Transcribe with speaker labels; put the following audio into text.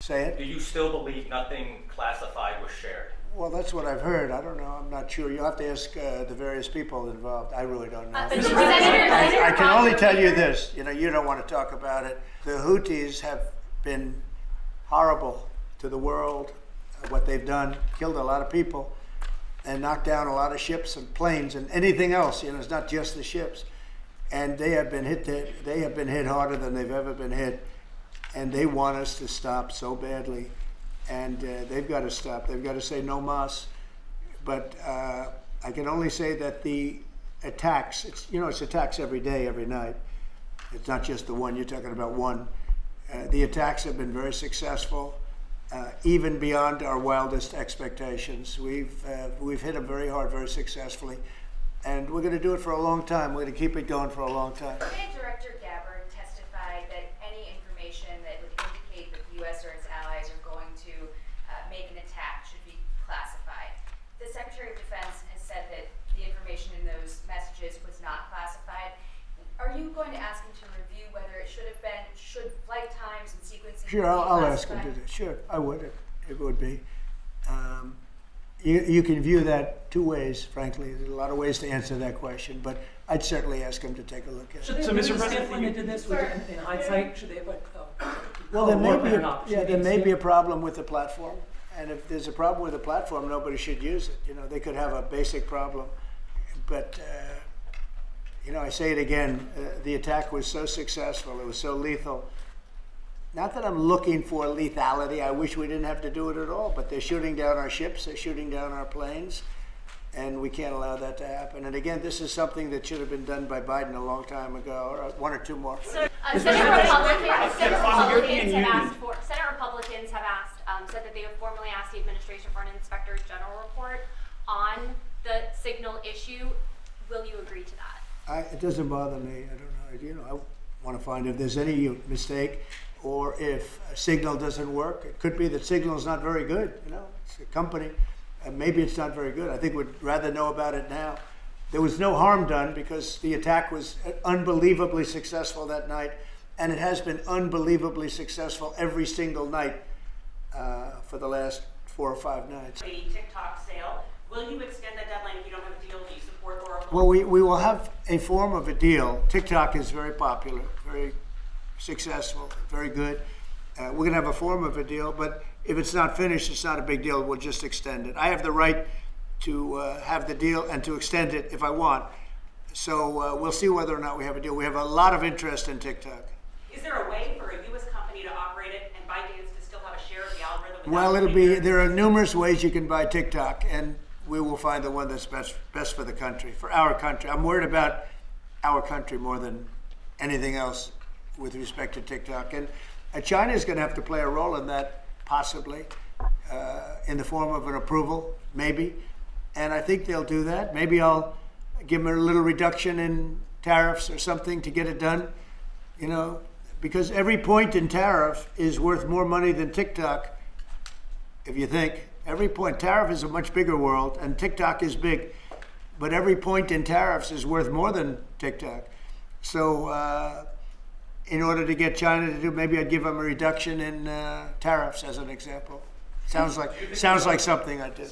Speaker 1: Say it?
Speaker 2: Do you still believe nothing classified was shared?
Speaker 1: Well, that's what I've heard. I don't know. I'm not sure. You'll have to ask the various people involved. I really don't know. I can only tell you this. You don't want to talk about it. The Houthis have been horrible to the world. What they've done, killed a lot of people and knocked down a lot of ships and planes and anything else. It's not just the ships. And they have been hit harder than they've ever been hit. And they want us to stop so badly. And they've got to stop. They've got to say no mas. But I can only say that the attacks, it's attacks every day, every night. It's not just the one. You're talking about one. The attacks have been very successful, even beyond our wildest expectations. We've hit them very hard, very successfully. And we're going to do it for a long time. We're going to keep it going for a long time.
Speaker 3: Survey Director Gabbard testified that any information that would indicate that the U.S. or its allies are going to make an attack should be classified. The Secretary of Defense has said that the information in those messages was not classified. Are you going to ask him to review whether it should have been, should flight times and sequencing
Speaker 1: Sure,
Speaker 3: be
Speaker 1: I'll ask him to do. Sure, I would. It would be. You can view that two ways, frankly. There's a lot of ways to answer that question, but I'd certainly ask him to take a look at it.
Speaker 4: So, Mr. President, when they did this, in hindsight, should they have
Speaker 1: Well, there may be a problem with the platform, and if there's a problem with the platform, nobody should use it. They could have a basic problem, but I say it again. The attack was so successful; it was so lethal. Not that I'm looking for lethality. I wish we didn't have to do it at all, but they're shooting down our ships, they're shooting down our planes, and we can't allow that to happen. And again, this is something that should have been done by Biden a long time ago, or one or two more.
Speaker 5: So, Senate Republicans have said that they have formally asked the administration for an Inspector General report on the signal issue. Will you agree to that?
Speaker 1: It doesn't bother me. I don't know. I want to find if there's any mistake, or if Signal doesn't work. It could be that Signal is not very good. It's a company, and maybe it's not very good. I think we'd rather know about it now. There was no harm done because the attack was unbelievably successful that night, and it has been unbelievably successful every single night for the last 4 or 5 nights.
Speaker 6: The TikTok sale, will you extend that deadline if you don't have a deal? Do you support Oracle?
Speaker 1: Well, we will have a form of a deal. TikTok is very popular, very successful, very good. We're going to have a form of a deal, but if it's not finished, it's not a big deal. We'll just extend it. I have the right to have the deal and to extend it if I want. So we'll see whether or not we have a deal. We have a lot of interest in TikTok.
Speaker 6: Is there a way for a U.S. company to operate it and ByteDance to still have a share of the algorithm?
Speaker 1: Well, there are numerous ways you can buy TikTok, and we will find the one that's best for the country, for our country. I'm worried about our country more than anything else with respect to TikTok. And China is going to have to play a role in that, possibly, in the form of an approval, maybe. And I think they'll do that. Maybe I'll give them a little reduction in tariffs or something to get it done, because every point in tariff is worth more money than TikTok, if you think. Every point. Tariff is a much bigger world, and TikTok is big. But every point in tariffs is worth more than TikTok. So in order to get China to do, maybe I'd give them a reduction in tariffs as an example. Sounds like something I did.